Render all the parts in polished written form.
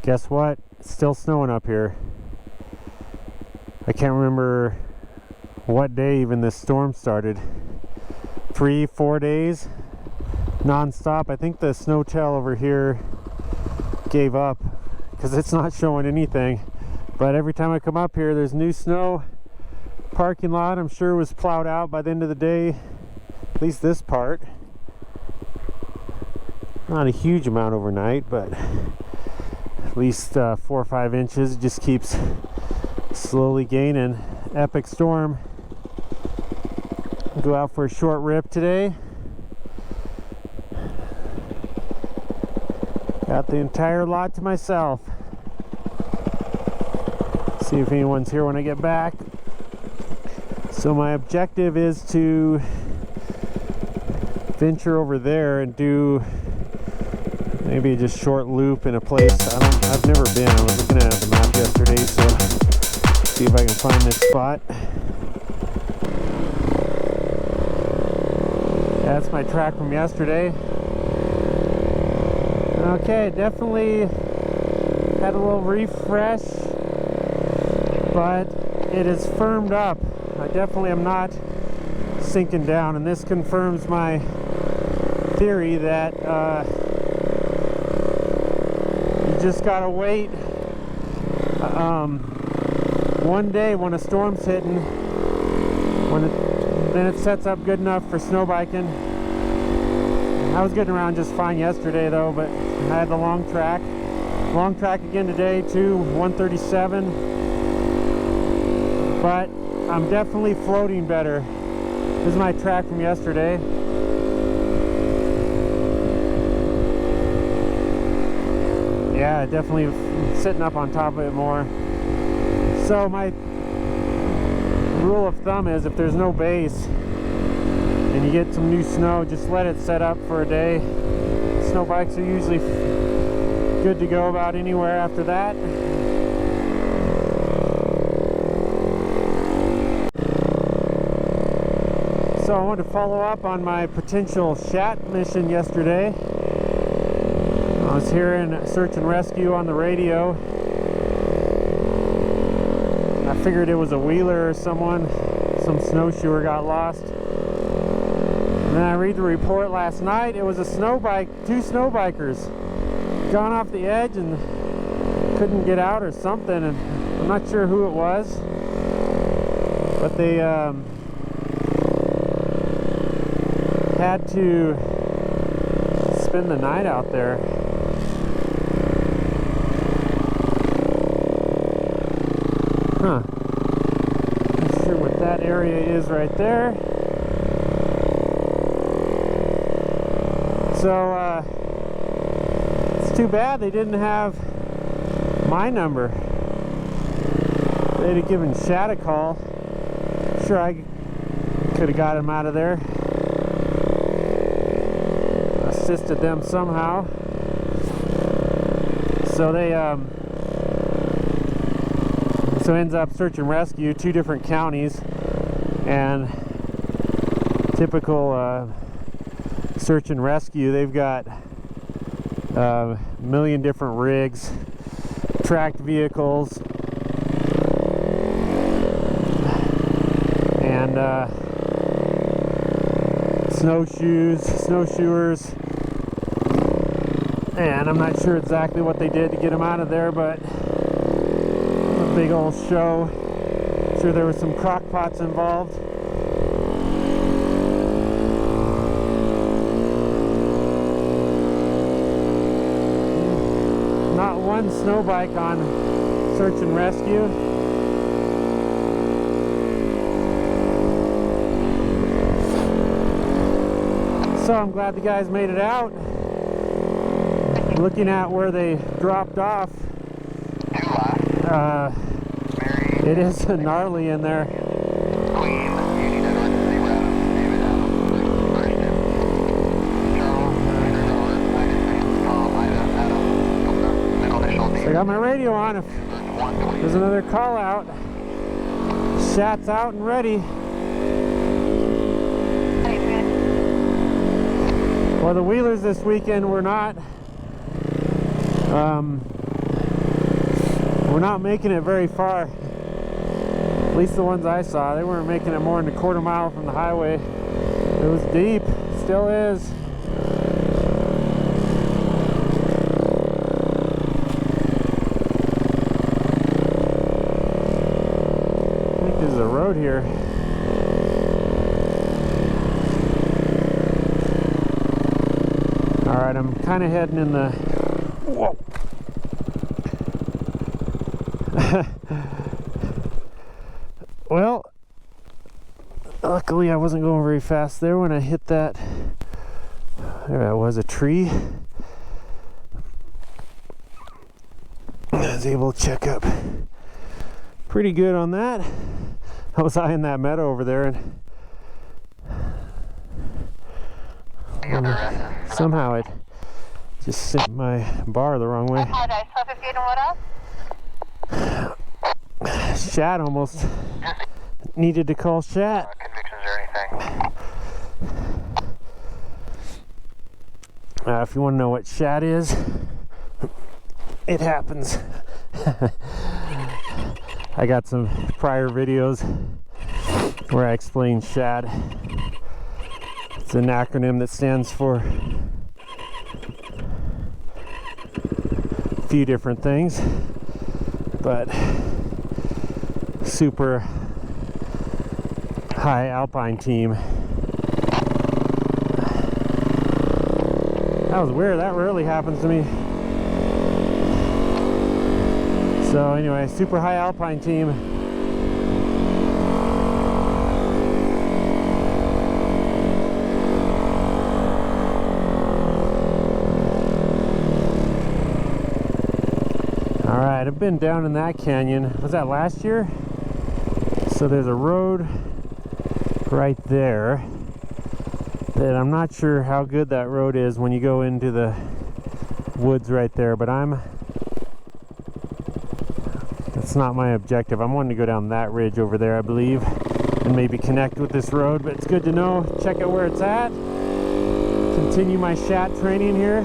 Guess what? It's still snowing up here. I can't remember what day even this storm started. 3-4 days non-stop. I think the snow tail over here gave up because it's not showing anything. But every time I come up here, there's new snow. Parking lot, I'm sure, was plowed out by the end of the day. At least this part. Not a huge amount overnight, but at least 4 or 5 inches. It just keeps slowly gaining. Epic storm. Go out for a short rip today. Got the entire lot to myself. See if anyone's here when I get back. So my objective is to venture over there and do maybe just short loop in a place I've never been. I was looking at the map yesterday, so see if I can find this spot. That's my track from yesterday. Okay, definitely had a little refresh, but it is firmed up. I definitely am not sinking down, and this confirms my theory that you just gotta wait one day when a storm's hitting, then it sets up good enough for snow biking. I was getting around just fine yesterday though, but I had the long track again today too, 137, but I'm definitely floating better. This is my track from yesterday. Yeah, definitely sitting up on top of it more. So my rule of thumb is if there's no base and you get some new snow, just let it set up for a day. Snow bikes are usually good to go about anywhere after that. So I wanted to follow up on my potential shat mission yesterday. I was hearing search and rescue on the radio. I figured it was a wheeler or someone, some snowshoer got lost. And then I read the report last night, it was a snow bike, 2 snow bikers gone off the edge and couldn't get out or something, and I'm not sure who it was, but they had to spend the night out there. Huh. Not sure what that area is right there. So, it's too bad they didn't have my number. They'd have given Shad a call. Sure, I could have got him out of there. Assisted them somehow. So they, so ends up search and rescue, 2 different counties, and typical search and rescue, they've got a million different rigs, tracked vehicles, and snowshoers, and I'm not sure exactly what they did to get them out of there, but a big old show. I'm sure there were some crock pots involved. Not one snow bike on search and rescue. So I'm glad the guys made it out. Looking at where they dropped off, it is gnarly in there. So I got my radio on. If there's another call out, Shat's out and ready. Well, the wheelers this weekend were not We're not making it very far. At least the ones I saw, they weren't making it more than a quarter mile from the highway. It was deep, still is. I think there's a road here. Alright, I'm kind of heading in the... Whoa! Well, luckily I wasn't going very fast there when I hit that. There was a tree. I was able to check up pretty good on that. I was eyeing that meadow over there, and somehow it just sent my bar the wrong way. Shad almost needed to call Shat. Convictions or anything? If you want to know what Shat is, it happens. I got some prior videos where I explain Shat. It's an acronym that stands for a few different things, but super high alpine team. That was weird, that rarely happens to me. So anyway, super high alpine team. Alright, I've been down in that canyon. Was that last year? So there's a road right there that I'm not sure how good that road is when you go into the woods right there, but that's not my objective. I'm wanting to go down that ridge over there, I believe, and maybe connect with this road, but it's good to know. Check out where it's at. Continue my Shat training here.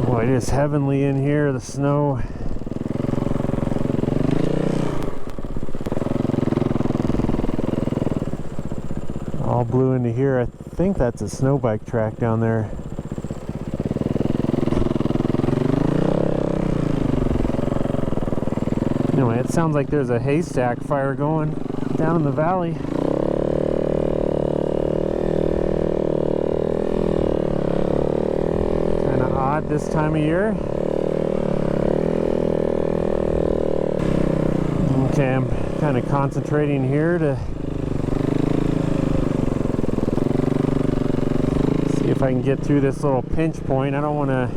Boy, it is heavenly in here, the snow. All blew into here. I think that's a snowbike track down there. Anyway, it sounds like there's a haystack fire going down in the valley. Kind of odd this time of year. Okay, I'm kind of concentrating here to if I can get through this little pinch point. I don't want to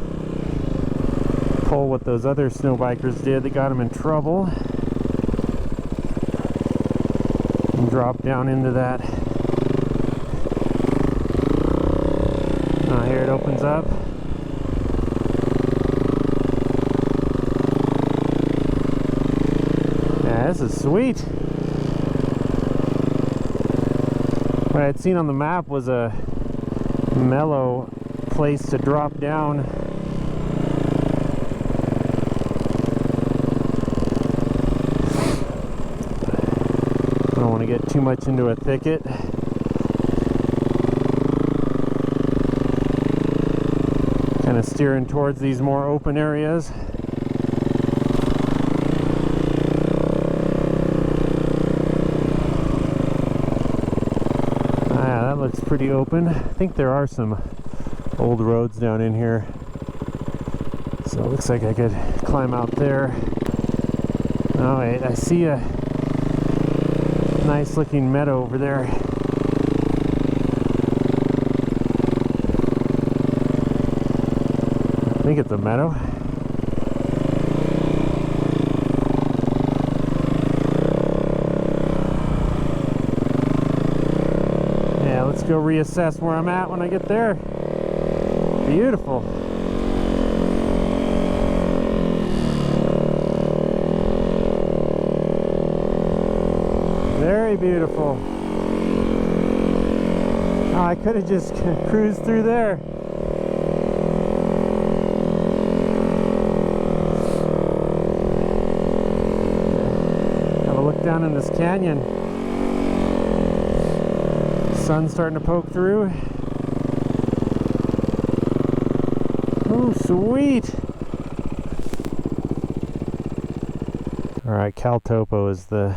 pull what those other snow bikers did that got them in trouble and drop down into that. Here it opens up. Yeah, this is sweet. What I had seen on the map was a mellow place to drop down. I don't want to get too much into a thicket. Kind of steering towards these more open areas. That looks pretty open. I think there are some old roads down in here, so it looks like I could climb out there. Oh wait, I see a nice looking meadow over there. I think it's a meadow. Let's go reassess where I'm at when I get there. Beautiful. Very beautiful. Oh, I could have just cruised through there. Have a look down in this canyon. Sun's starting to poke through. Oh, sweet. Alright, CalTopo is the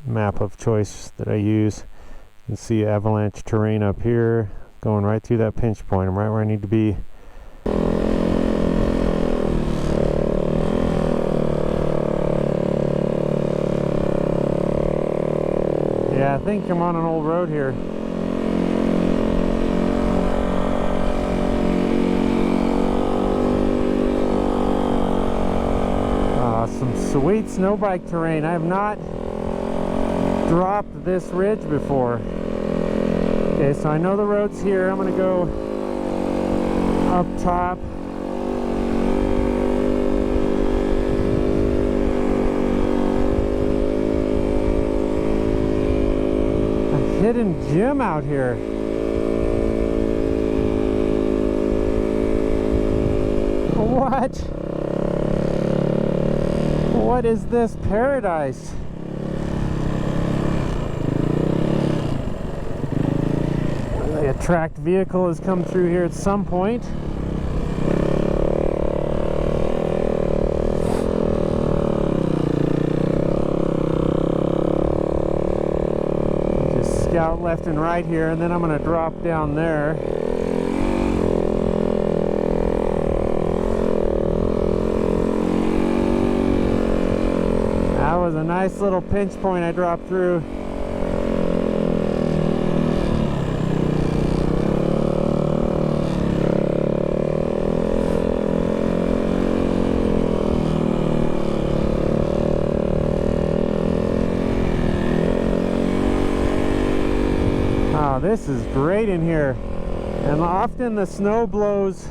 map of choice that I use. You can see avalanche terrain up here, going right through that pinch point. I'm right where I need to be. Yeah, I think I'm on an old road here. Some sweet snowbike terrain. I have not dropped this ridge before. Okay, so I know the road's here. I'm gonna go up top. A hidden gem out here. What? What is this paradise? A tracked vehicle has come through here at some point. Just scout left and right here, and then I'm going to drop down there. That was a nice little pinch point I dropped through. Oh, this is great in here. And often the snow blows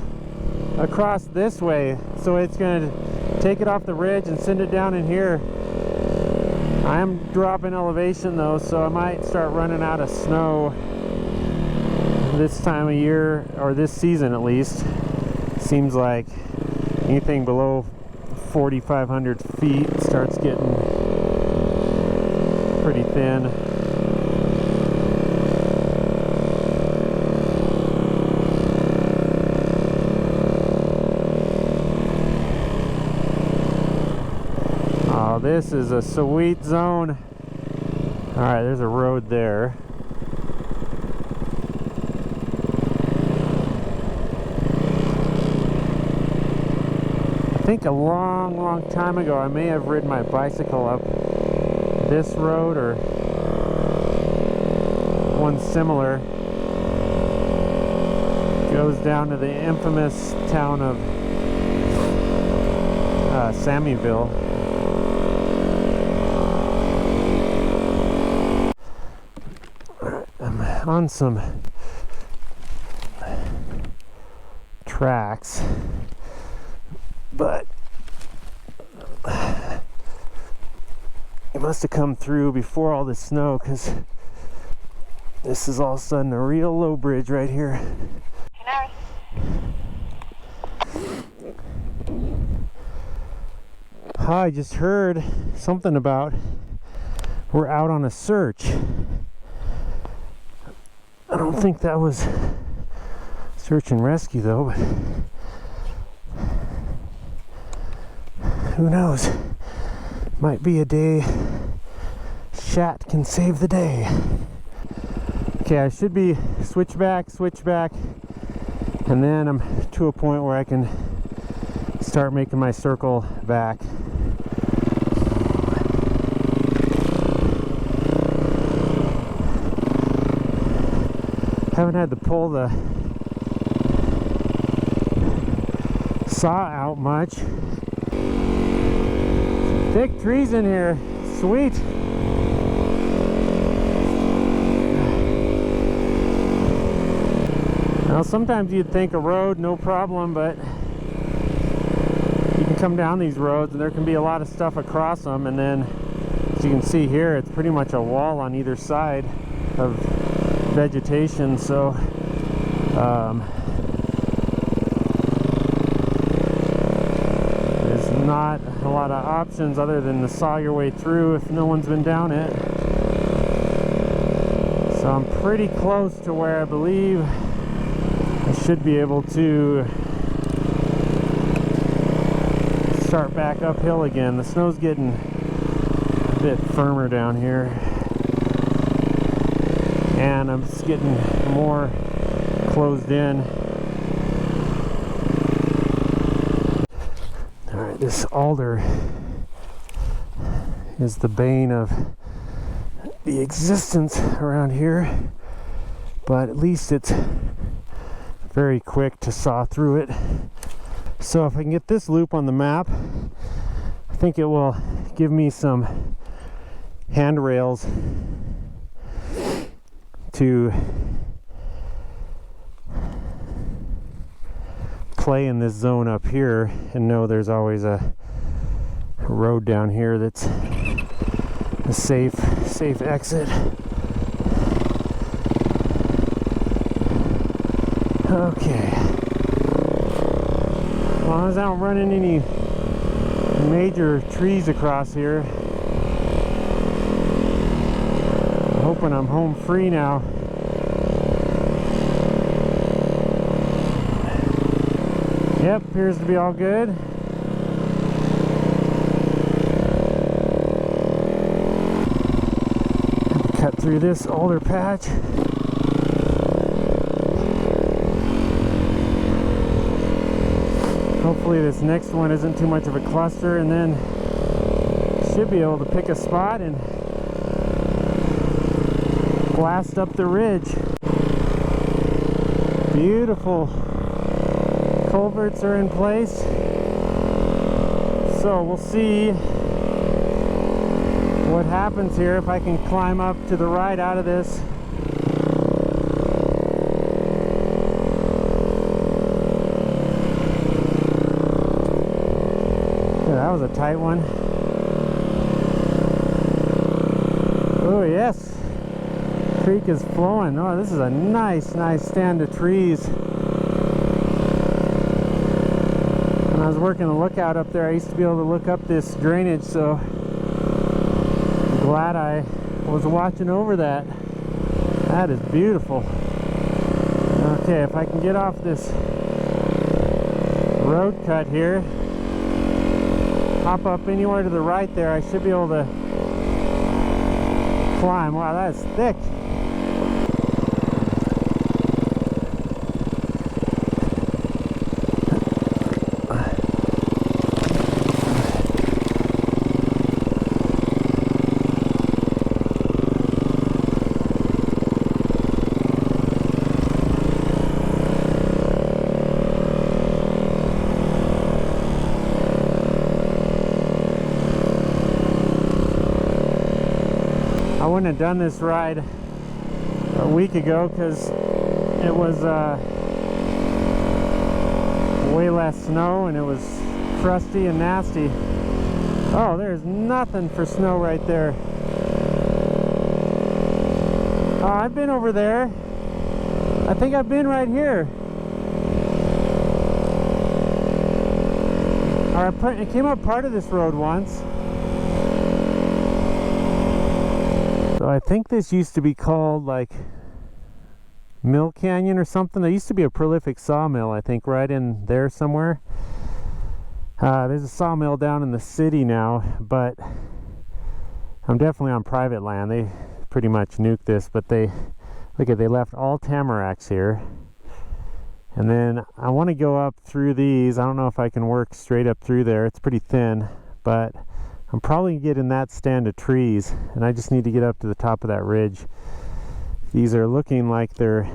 across this way, so it's going to take it off the ridge and send it down in here. I am dropping elevation though, so I might start running out of snow this time of year, or this season at least. Seems like anything below 4,500 feet starts getting pretty thin. Oh, this is a sweet zone. Alright, there's a road there. I think a long time ago I may have ridden my bicycle up this road or one similar. It goes down to the infamous town of Sammyville. I'm on some tracks, but it must have come through before all this snow, because this is all of a sudden a real low bridge right here. I just heard something about we're out on a search. I don't think that was search and rescue though, but who knows? Might be a day Shat can save the day. Okay, I should be switch back, and then I'm to a point where I can start making my circle back. Haven't had to pull the saw out much. Thick trees in here, sweet. Now sometimes you'd think a road, no problem, but you can come down these roads and there can be a lot of stuff across them, and then As you can see here, it's pretty much a wall on either side of vegetation, so there's not a lot of options other than to saw your way through if no one's been down it. So I'm pretty close to where I believe I should be able to start back uphill again. The snow's getting a bit firmer down here, and I'm just getting more closed in. Alright, this alder is the bane of the existence around here, but at least it's very quick to saw through it. So if I can get this loop on the map, I think it will give me some handrails to play in this zone up here and know there's always a road down here that's a safe exit. Okay. As long as I don't run into any major trees across here. I'm hoping I'm home free now. Yep, appears to be all good. Cut through this alder patch. Hopefully this next one isn't too much of a cluster, and then should be able to pick a spot and blast up the ridge. Beautiful culverts are in place, so we'll see what happens here if I can climb up to the right out of this. Yeah, that was a tight one. Oh yes, creek is flowing. Oh, this is a nice stand of trees. When I was working a lookout up there, I used to be able to look up this drainage, so I'm glad I was watching over that. That is beautiful. Okay, if I can get off this road cut here, hop up anywhere to the right there, I should be able to climb. Wow, that is thick. I wouldn't have done this ride a week ago because it was way less snow and it was crusty and nasty. Oh, there's nothing for snow right there. Oh, I've been over there. I think I've been right here. Or I came up part of this road once. So I think this used to be called like Mill Canyon or something. There used to be a prolific sawmill, I think, right in there somewhere. There's a sawmill down in the city now, but I'm definitely on private land. They pretty much nuked this, but they left all tamaracks here. And then I want to go up through these. I don't know if I can work straight up through there. It's pretty thin, but I'm probably getting that stand of trees, and I just need to get up to the top of that ridge. These are looking like they're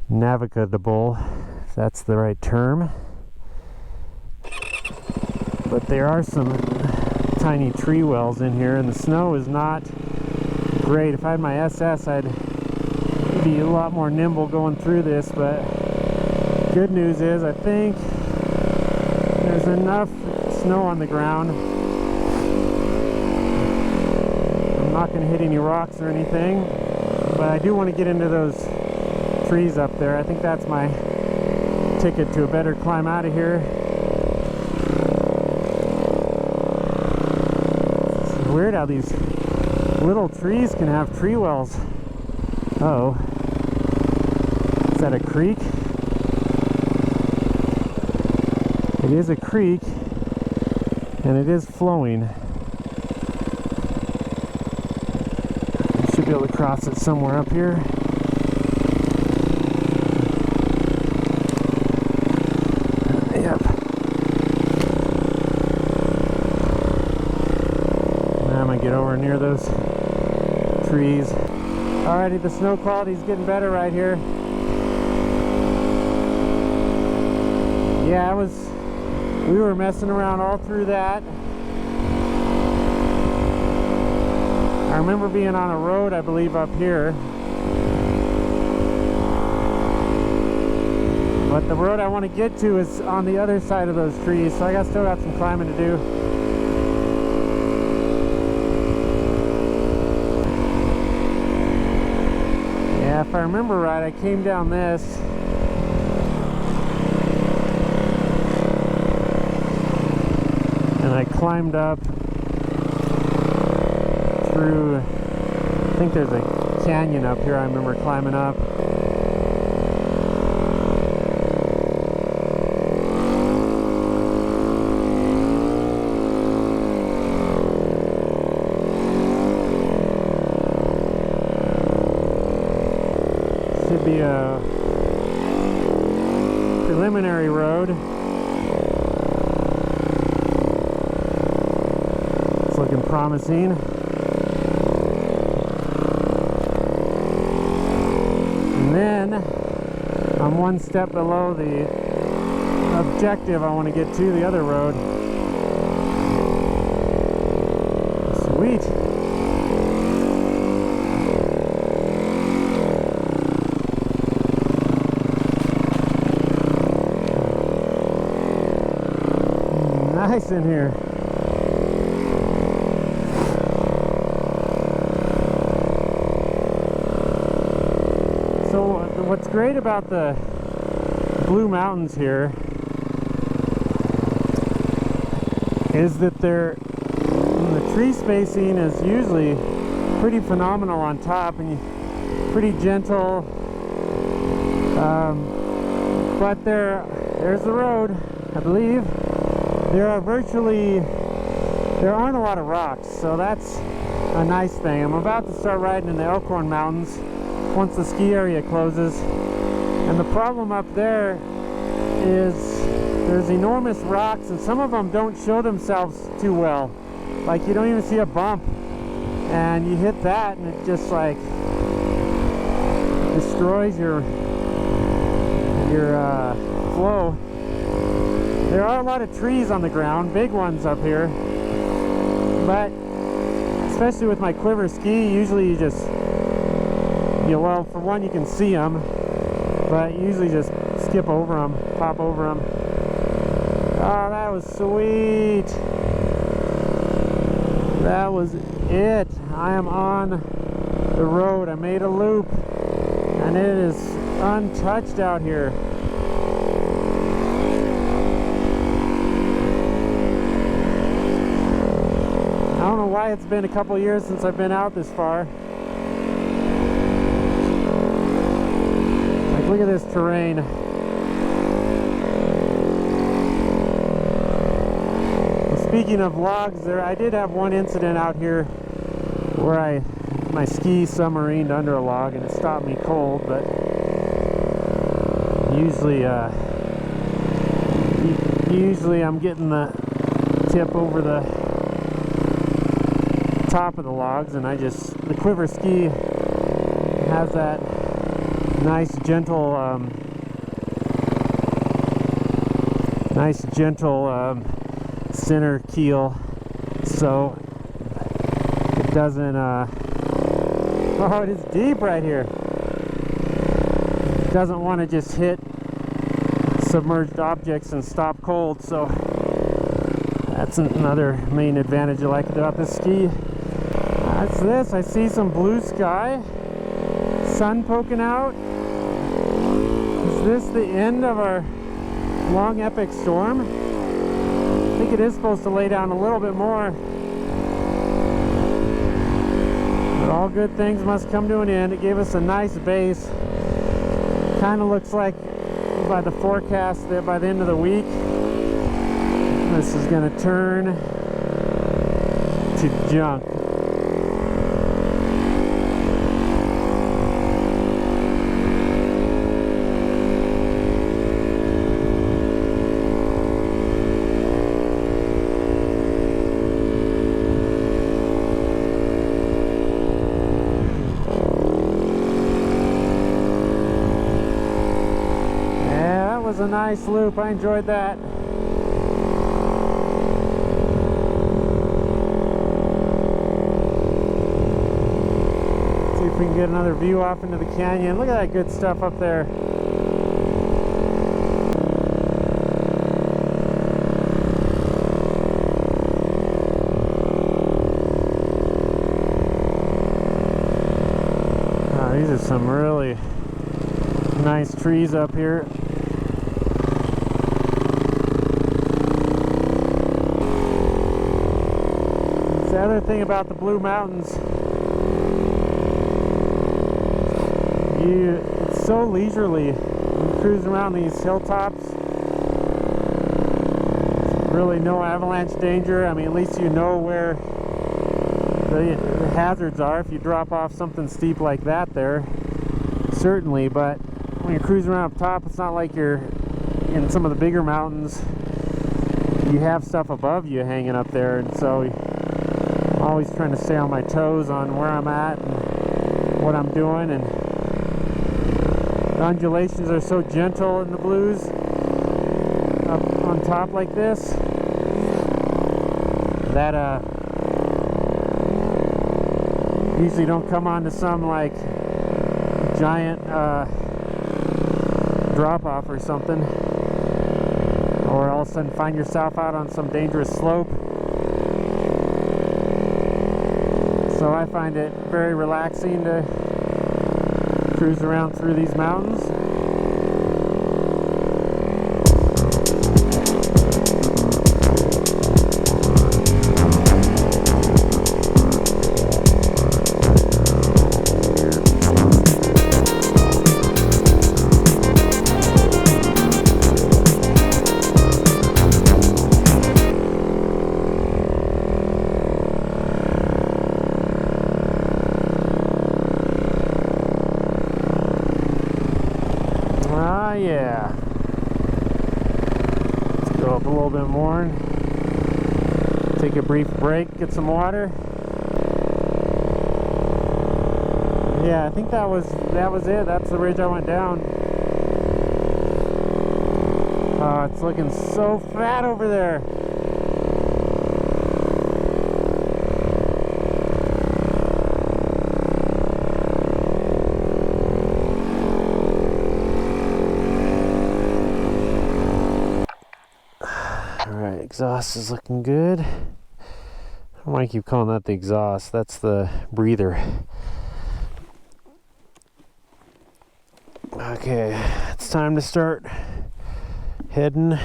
navigable, if that's the right term. But there are some tiny tree wells in here, and the snow is not great. If I had my SS, I'd be a lot more nimble going through this, but good news is I think there's enough snow on the ground not going to hit any rocks or anything, but I do want to get into those trees up there. I think that's my ticket to a better climb out of here. It's weird how these little trees can have tree wells. Oh, is that a creek? It is a creek, and it is flowing. Should be able to cross it somewhere up here. Yep. Now I'm gonna get over near those trees. Alrighty, the snow quality is getting better right here. Yeah, we were messing around all through that. I remember being on a road, I believe, up here. But the road I want to get to is on the other side of those trees, so I still got some climbing to do. Yeah, if I remember right, I came down this. And I climbed up through, I think there's a canyon up here I remember climbing up. Should be a preliminary road. It's looking promising. And then I'm one step below the objective I want to get to, the other road. Sweet. Nice in here. So what's great about the Blue Mountains here is that the tree spacing is usually pretty phenomenal on top and pretty gentle, but there's the road, I believe. There aren't a lot of rocks, so that's a nice thing. I'm about to start riding in the Elkhorn Mountains once the ski area closes, and the problem up there is there's enormous rocks, and some of them don't show themselves too well. Like, you don't even see a bump, and you hit that and it just like destroys your flow. There are a lot of trees on the ground, big ones up here, but especially with my quiver ski, usually you just, well, for one, you can see them, but you usually just skip over them, pop over them. Oh, that was sweet. That was it. I am on the road. I made a loop, and it is untouched out here. I don't know why it's been a couple years since I've been out this far. Like, look at this terrain. Well, speaking of logs, I did have one incident out here where my ski submarined under a log and it stopped me cold, but usually I'm getting the tip over the top of the logs, and the quiver ski has that nice gentle center keel, so it doesn't oh, it is deep right here. It doesn't want to just hit submerged objects and stop cold, so that's another main advantage I like about this ski. I What's this? I see some blue sky, sun poking out. Is this the end of our long epic storm? I think it is supposed to lay down a little bit more. But all good things must come to an end. It gave us a nice base. Kind of looks like by the forecast that by the end of the week, this is going to turn to junk. A nice loop. I enjoyed that. See if we can get another view off into the canyon. Look at that good stuff up there. Oh, these are some really nice trees up here. The other thing about the Blue Mountains, it's so leisurely when you cruise around these hilltops. Really no avalanche danger. I mean, at least you know where the hazards are if you drop off something steep like that there, certainly. But when you're cruising around up top, it's not like you're in some of the bigger mountains. You have stuff above you hanging up there, and so always trying to stay on my toes on where I'm at and what I'm doing. And the undulations are so gentle in the Blues up on top like this that usually don't come onto some like giant drop off or something, or all of a sudden find yourself out on some dangerous slope. So I find it very relaxing to cruise around through these mountains. Yeah, let's go up a little bit more and take a brief break, get some water. Yeah, I think that was it. That's the ridge I went down. Oh, it's looking so fat over there. Exhaust is looking good. I don't want to keep calling that the exhaust, that's the breather. Okay, it's time to start heading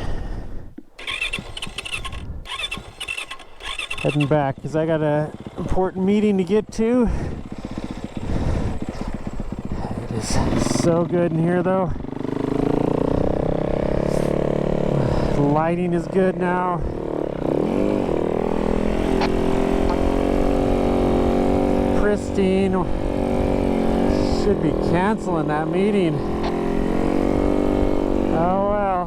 back because I got an important meeting to get to. It is so good in here though. The lighting is good now. Pristine. Should be canceling that meeting. Oh well.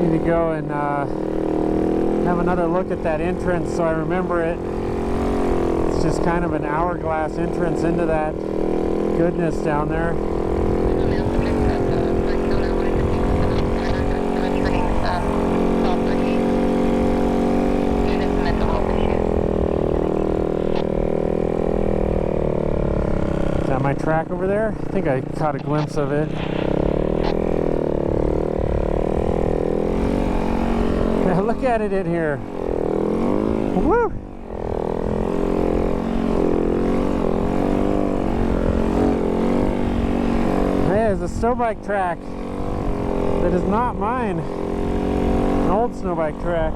Need to go and have another look at that entrance so I remember it. It's just kind of an hourglass entrance into that goodness down there. Is that my track over there? I think I caught a glimpse of it. look at it in here. Woo! There's a snowbike track that is not mine. An old snowbike track.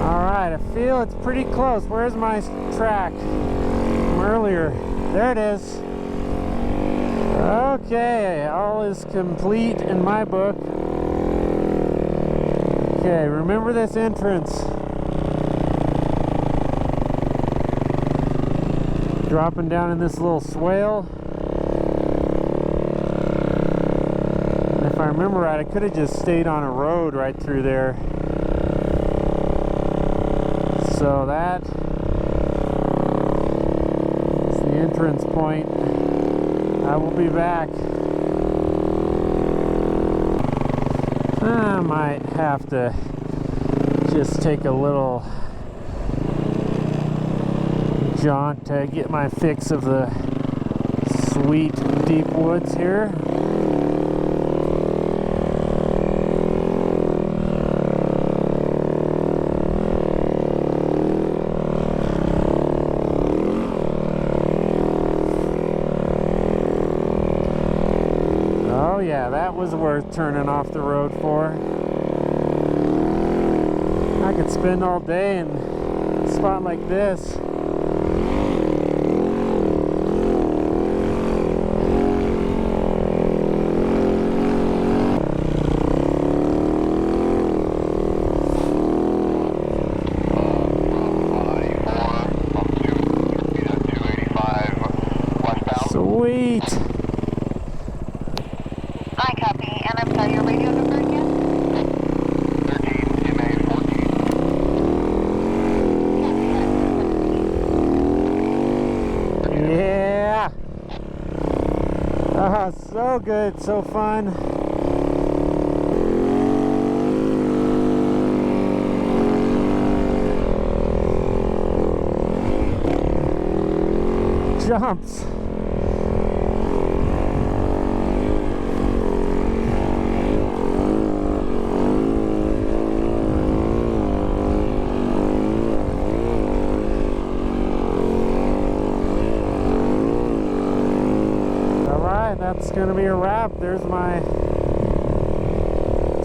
Alright, I feel it's pretty close. Where's my track from earlier? There it is. Okay, all is complete in my book. Okay, remember this entrance. Dropping down in this little swale. And if I remember right, I could have just stayed on a road right through there. So that is the entrance point. I will be back. I might have to just take a little jaunt to get my fix of the sweet deep woods here. Oh yeah, that was worth turning off the road for. I could spend all day in a spot like this. Sweet. I copy, and I'm sorry, your radio number again? 13 MA 14. Yeah. Ah, so good, so fun. Jumps. That's gonna be a wrap. There's my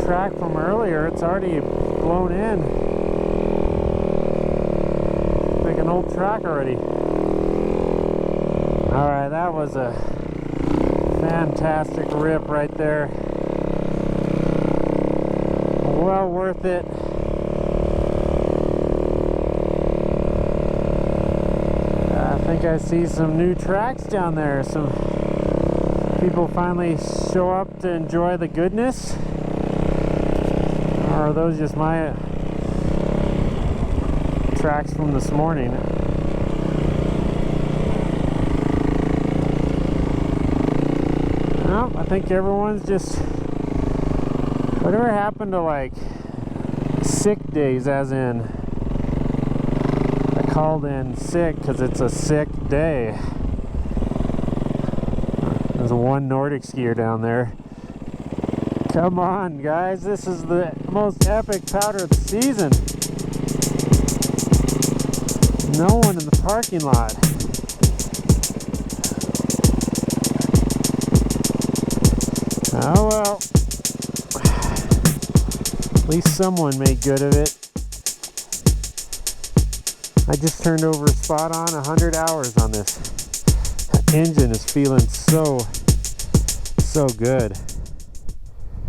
track from earlier. It's already blown in. Like an old track already. Alright, that was a fantastic rip right there. Well worth it. I think I see some new tracks down there. Some people finally show up to enjoy the goodness, or are those just my tracks from this morning? No, I think everyone's just, whatever happened to like sick days, as in I called in sick because it's a sick day. There's one Nordic skier down there. Come on, guys. This is the most epic powder of the season. No one in the parking lot. Oh well. At least someone made good of it. I just turned over spot on 100 hours on this. Engine is feeling so good.